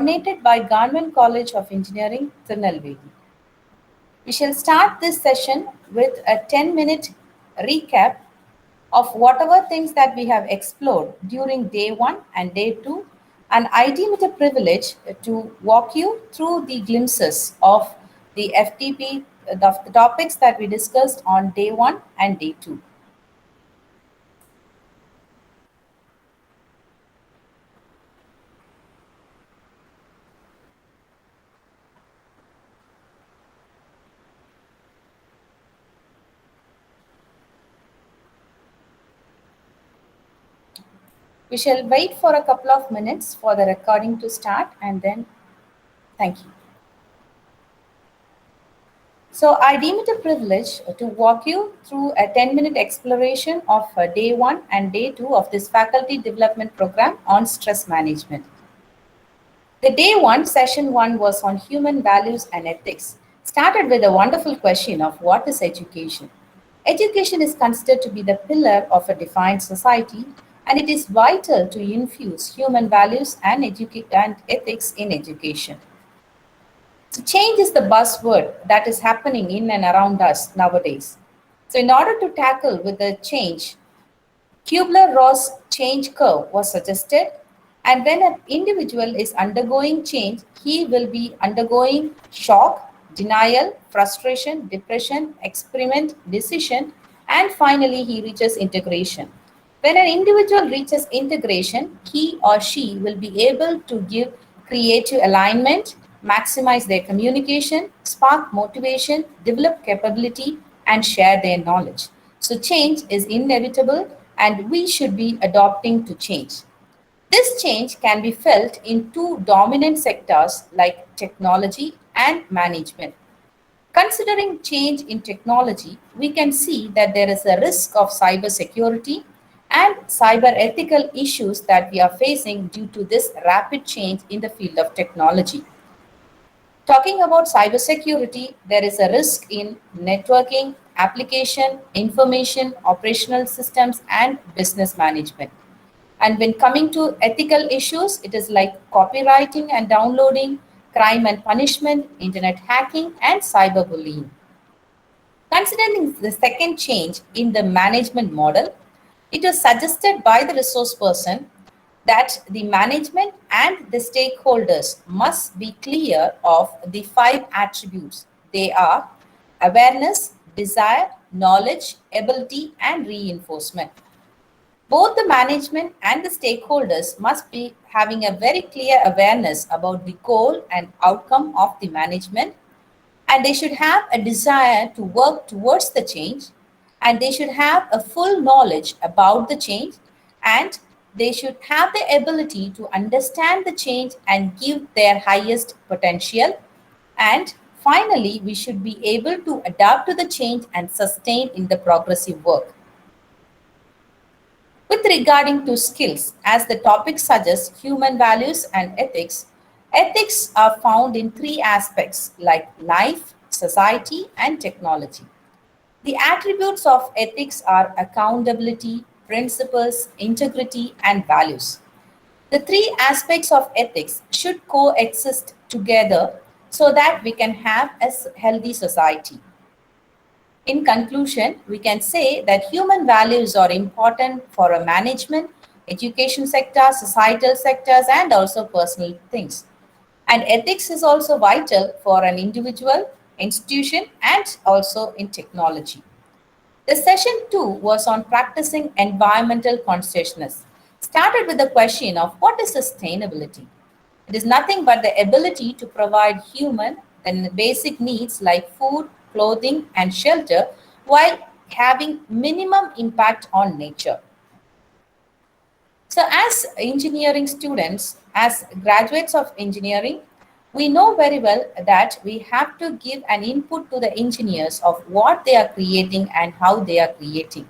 coordinated by Government College of Engineering, Tirunelveli. We shall start this session with a 10-minute recap of whatever things that we have explored during day 1 and day 2, and I deem it a privilege to walk you through the glimpses of the FTP, the topics that we discussed on day 1 and day 2. We shall wait for a couple of minutes for the recording to start, and then thank you. So I deem it a privilege to walk you through a 10-minute exploration of day 1 and day 2 of this faculty development program on stress management. The day 1, session 1 was on human values and ethics, started with a wonderful question of what is education. Education is considered to be the pillar of a defined society, and it is vital to infuse human values and ethics in education. So change is the buzzword that is happening in and around us nowadays. So in order to tackle with the change, Kubler-Ross change curve was suggested, and when an individual is undergoing change, he will be undergoing shock, denial, frustration, depression, experiment, decision, and finally he reaches integration. When an individual reaches integration, he or she will be able to give creative alignment, maximize their communication, spark motivation, develop capability, and share their knowledge. So change is inevitable and we should be adopting to change. This change can be felt in two dominant sectors like technology and management. Considering change in technology, we can see that there is a risk of cybersecurity and cyber ethical issues that we are facing due to this rapid change in the field of technology. Talking about cybersecurity, there is a risk in networking, application, information, operational systems, and business management. And when coming to ethical issues, it is like copywriting and downloading, crime and punishment, internet hacking, and cyberbullying. Considering the second change in the management model, it was suggested by the resource person that the management and the stakeholders must be clear of the 5 attributes. They are awareness, desire, knowledge, ability, and reinforcement. Both the management and the stakeholders must be having a very clear awareness about the goal and outcome of the management, and they should have a desire to work towards the change, and they should have a full knowledge about the change, and they should have the ability to understand the change and give their highest potential. And finally, we should be able to adapt to the change and sustain in the progressive work. With regarding to skills, as the topic suggests, human values and ethics, ethics are found in 3 aspects like life, society, and technology. The attributes of ethics are accountability, principles, integrity, and values. The 3 aspects of ethics should coexist together so that we can have a healthy society. In conclusion, we can say that human values are important for a management, education sector, societal sectors, and also personal things. And ethics is also vital for an individual, institution, and also in technology. The session 2 was on practicing environmental consciousness. Started with the question of what is sustainability? It is nothing but the ability to provide human and basic needs like food, clothing, and shelter while having minimum impact on nature. So as engineering students, as graduates of engineering, we know very well that we have to give an input to the engineers of what they are creating and how they are creating.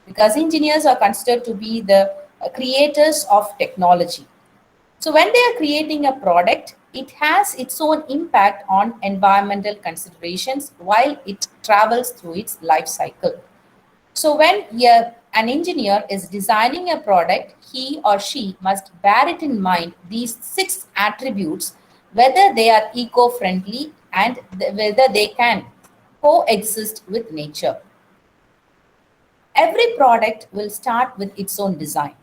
Because engineers are considered to be the creators of technology. So when they are creating a product, it has its own impact on environmental considerations while it travels through its life cycle. So when an engineer is designing a product, he or she must bear it in mind these six attributes, whether they are eco-friendly and whether they can coexist with nature. Every product will start with its own design.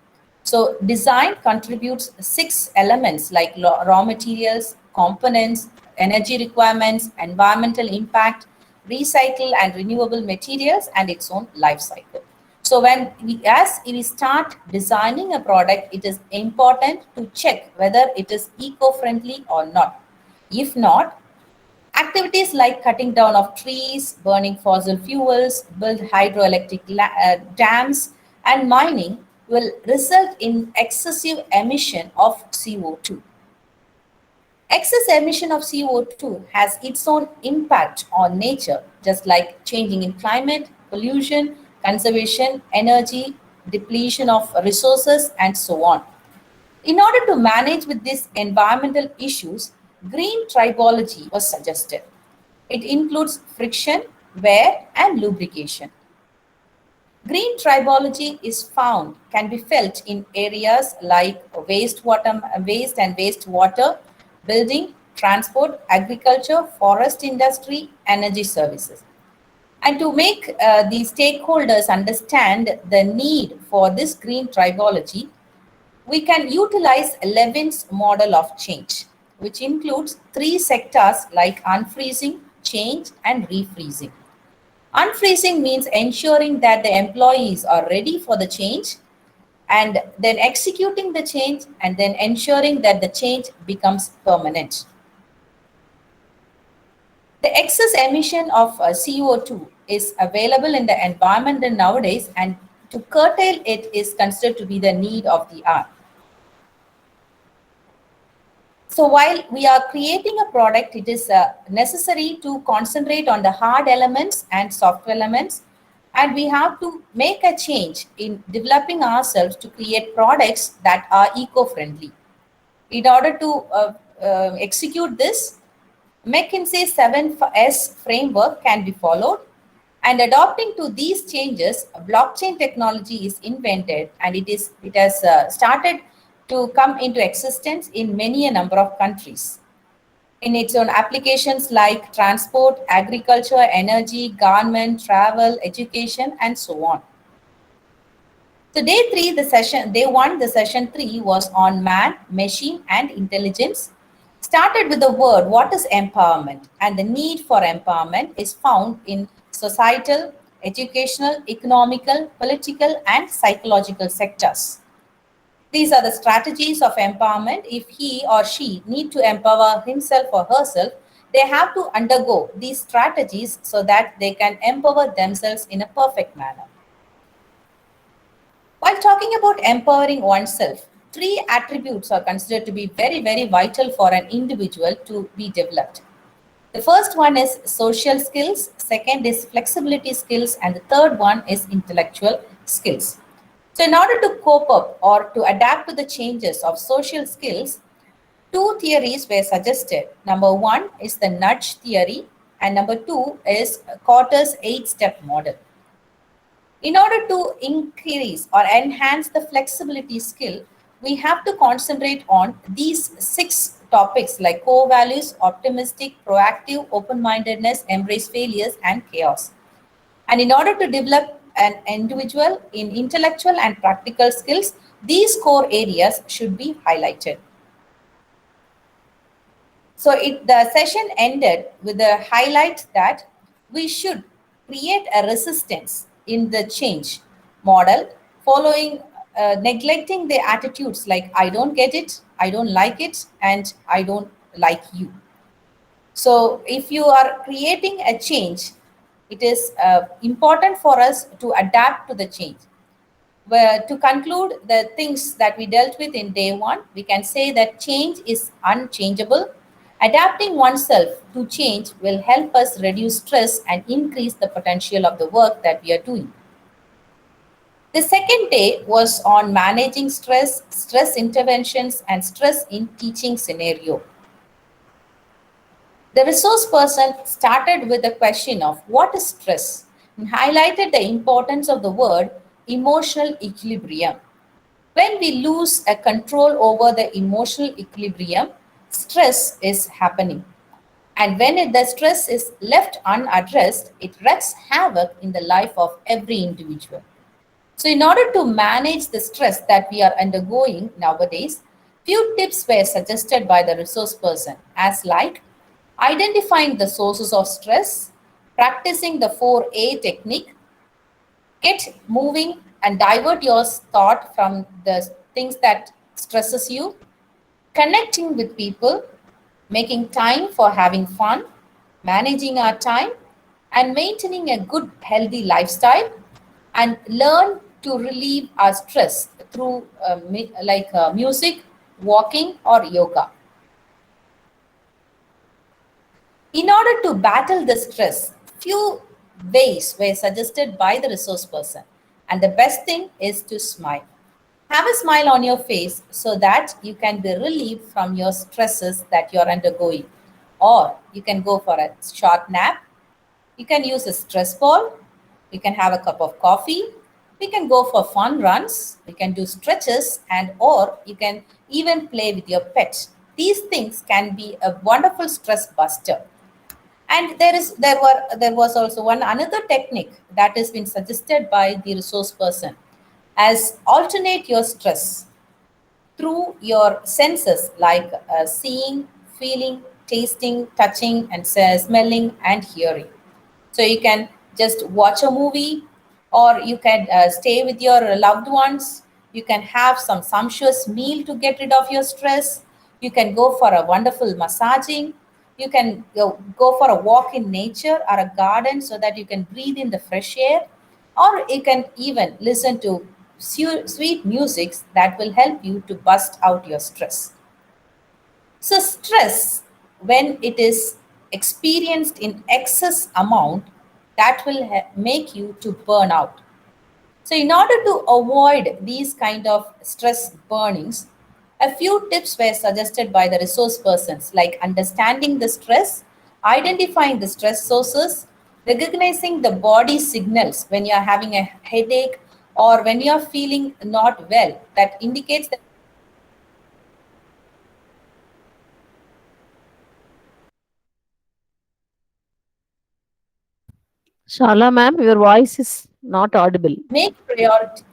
So design contributes six elements like raw materials, components, energy requirements, environmental impact, recycle and renewable materials, and its own life cycle. So as we start designing a product, it is important to check whether it is eco-friendly or not. If not, activities like cutting down of trees, burning fossil fuels, build hydroelectric dams, and mining will result in excessive emission of CO2. Excess emission of CO2 has its own impact on nature, just like changing in climate, pollution, conservation, energy, depletion of resources, and so on. In order to manage with these environmental issues, green tribology was suggested. It includes friction, wear, and lubrication. Green tribology is found, can be felt in areas like waste and wastewater, building, transport, agriculture, forest industry, energy services. And to make the stakeholders understand the need for this green tribology, we can utilize Levin's model of change, which includes three sectors like unfreezing, change, and refreezing. Unfreezing means ensuring that the employees are ready for the change and then executing the change and then ensuring that the change becomes permanent. The excess emission of CO2 is available in the environment nowadays, and to curtail it is considered to be the need of the hour. So while we are creating a product, it is necessary to concentrate on the hard elements and soft elements. And we have to make a change in developing ourselves to create products that are eco-friendly. In order to execute this, McKinsey's 7S framework can be followed. And adopting to these changes, blockchain technology is invented, and it has started to come into existence in many a number of countries. In its own applications like transport, agriculture, energy, government, travel, education, and so on. So day one, the session 3 was on man, machine, and intelligence. Started with the word, what is empowerment? And the need for empowerment is found in societal, educational, economical, political, and psychological sectors. These are the strategies of empowerment. If he or she need to empower himself or herself, they have to undergo these strategies so that they can empower themselves in a perfect manner. While talking about empowering oneself, three attributes are considered to be very, very vital for an individual to be developed. The first one is social skills, second is flexibility skills, and the third one is intellectual skills. So in order to cope up or to adapt to the changes of social skills, two theories were suggested. Number one is the nudge theory, and number two is Carter's 8-step model. In order to increase or enhance the flexibility skill, we have to concentrate on these 6 topics like core values, optimistic, proactive, open-mindedness, embrace failures, and chaos. And in order to develop an individual in intellectual and practical skills, these core areas should be highlighted. So the session ended with the highlight that we should create a resistance in the change model, following neglecting the attitudes like I don't get it, I don't like it, and I don't like you. So if you are creating a change, it is important for us to adapt to the change. Where to conclude the things that we dealt with in day one, we can say that change is unchangeable. Adapting oneself to change will help us reduce stress and increase the potential of the work that we are doing. The second day was on managing stress, stress interventions, and stress in teaching scenario. The resource person started with the question of what is stress and highlighted the importance of the word emotional equilibrium. When we lose a control over the emotional equilibrium, stress is happening. And when the stress is left unaddressed, it wreaks havoc in the life of every individual. So, in order to manage the stress that we are undergoing nowadays, few tips were suggested by the resource person, as like identifying the sources of stress, practicing the 4A technique, get moving and divert your thought from the things that stresses you, connecting with people, making time for having fun, managing our time, and maintaining a good, healthy lifestyle, and learn to relieve our stress through music, walking, or yoga. In order to battle the stress, few ways were suggested by the resource person. And the best thing is to smile. Have a smile on your face so that you can be relieved from your stresses that you're undergoing. Or you can go for a short nap. You can use a stress ball. You can have a cup of coffee. We can go for fun runs. You can do stretches, and or you can even play with your pet. These things can be a wonderful stress buster. And there was also one another technique that has been suggested by the resource person as alternate your stress through your senses like seeing, feeling, tasting, touching, and smelling and hearing. So you can just watch a movie, or you can stay with your loved ones. You can have some sumptuous meal to get rid of your stress. You can go for a wonderful massaging. You can go for a walk in nature or a garden so that you can breathe in the fresh air. Or you can even listen to sweet music that will help you to bust out your stress. So, stress, when it is experienced in excess amount, that will make you to burn out. So, in order to avoid these kind of stress burnings, a few tips were suggested by the resource persons, like understanding the stress, identifying the stress sources, recognizing the body signals when you are having a headache or when you are feeling not well, that indicates that Shala ma'am, your voice is not audible. make priority.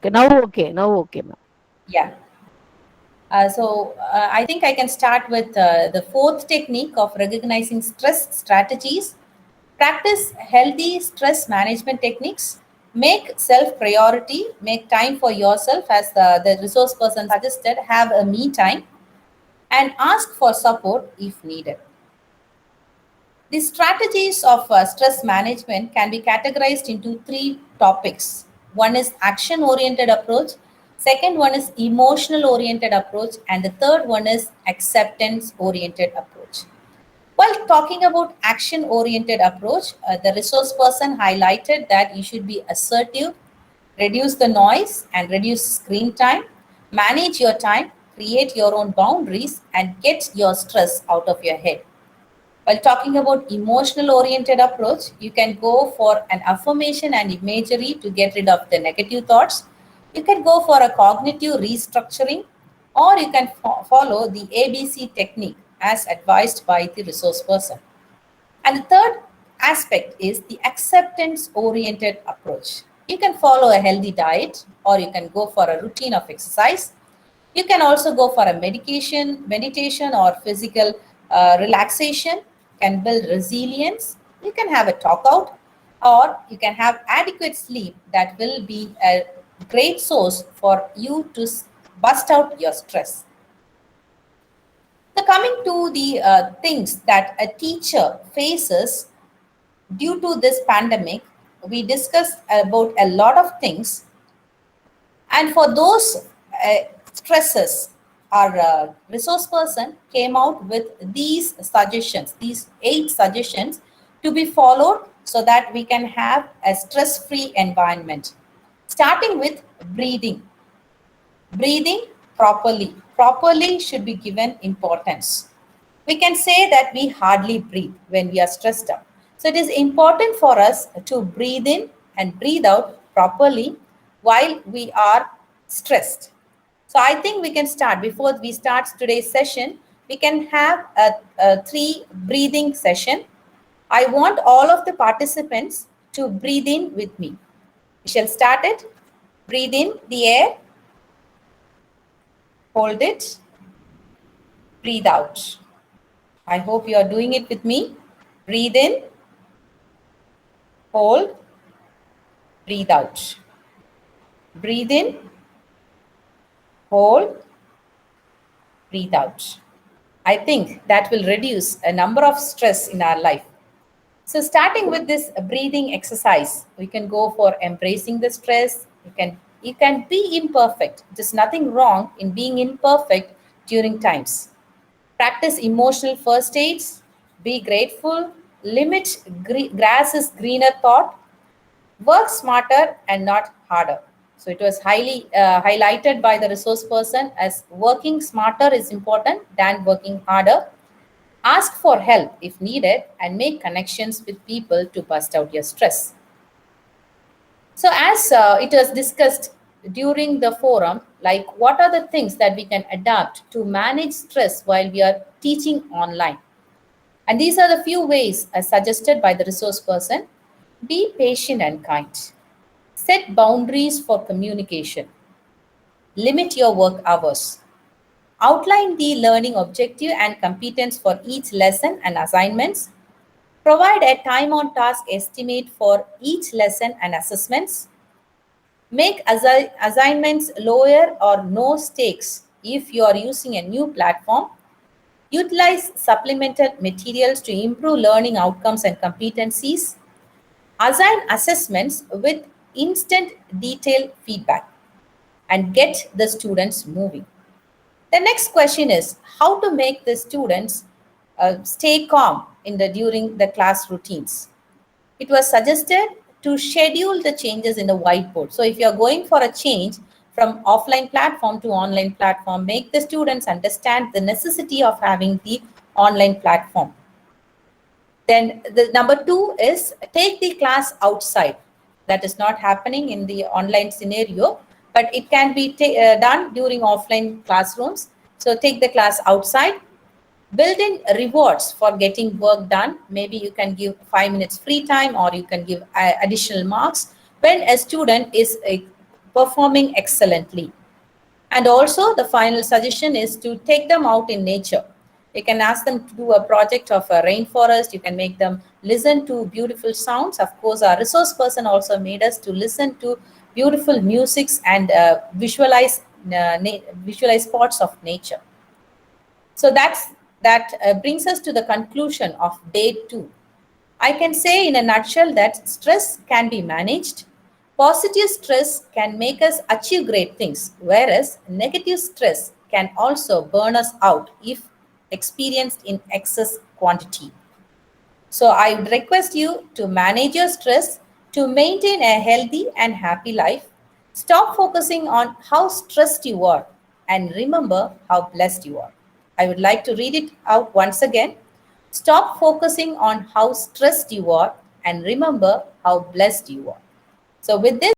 Okay, now okay, ma'am. Yeah. I think I can start with the fourth technique of recognizing stress strategies. Practice healthy stress management techniques. Make self priority. Make time for yourself, as the resource person suggested. Have a me time and ask for support if needed. The strategies of stress management can be categorized into three topics. One is action oriented approach, second one is emotional oriented approach, and the third one is acceptance oriented approach. While talking about action oriented approach, the resource person highlighted that you should be assertive, reduce the noise and reduce screen time, manage your time, create your own boundaries, and get your stress out of your head. While talking about emotional oriented approach, you can go for an affirmation and imagery to get rid of the negative thoughts. You can go for a cognitive restructuring, or you can follow the ABC technique as advised by the resource person. And the third aspect is the acceptance oriented approach. You can follow a healthy diet, or you can go for a routine of exercise. You can also go for a meditation or physical relaxation, can build resilience. You can have a talk out, or you can have adequate sleep that will be a great source for you to bust out your stress. So coming to the things that a teacher faces due to this pandemic, we discussed about a lot of things. And for those stresses, our resource person came out with these suggestions, these 8 suggestions to be followed so that we can have a stress free environment. Starting with breathing. Breathing properly. Properly should be given importance. We can say that we hardly breathe when we are stressed out. So it is important for us to breathe in and breathe out properly while we are stressed. So I think we can start. Before we start today's session, we can have a three breathing session. I want all of the participants to breathe in with me. We shall start it. Breathe in the air, hold it, breathe out. I hope you are doing it with me. Breathe in, hold, breathe out. Breathe in, hold, breathe out. I think that will reduce a number of stress in our life. So starting with this breathing exercise, we can go for embracing the stress. You can be imperfect. There's nothing wrong in being imperfect during times. Practice emotional first aids. Be grateful. Limit grass is greener thought. Work smarter and not harder. So it was highly highlighted by the resource person as working smarter is important than working harder. Ask for help if needed and make connections with people to bust out your stress. So, as it was discussed during the forum, like what are the things that we can adapt to manage stress while we are teaching online? And these are the few ways as suggested by the resource person. Be patient and kind. Set boundaries for communication. Limit your work hours. Outline the learning objective and competence for each lesson and assignments. Provide a time on task estimate for each lesson and assessments. Make assignments lower or no stakes if you are using a new platform. Utilize supplemental materials to improve learning outcomes and competencies. Assign assessments with instant detailed feedback and get the students moving. The next question is how to make the students stay calm during the class routines. It was suggested to schedule the changes in the whiteboard. So if you're going for a change from offline platform to online platform, make the students understand the necessity of having the online platform. Then the number two is take the class outside. That is not happening in the online scenario, but it can be done during offline classrooms. So take the class outside. Build in rewards for getting work done. Maybe you can give 5 minutes free time or you can give additional marks when a student is performing excellently. And also the final suggestion is to take them out in nature. You can ask them to do a project of a rainforest. You can make them listen to beautiful sounds. Of course, our resource person also made us to listen to beautiful musics and visualize spots of nature. So that brings us to the conclusion of day 2. I can say in a nutshell that stress can be managed. Positive stress can make us achieve great things, whereas negative stress can also burn us out if experienced in excess quantity. So I would request you to manage your stress to maintain a healthy and happy life. Stop focusing on how stressed you are and remember how blessed you are. I would like to read it out once again. Stop focusing on how stressed you are and remember how blessed you are. So with this,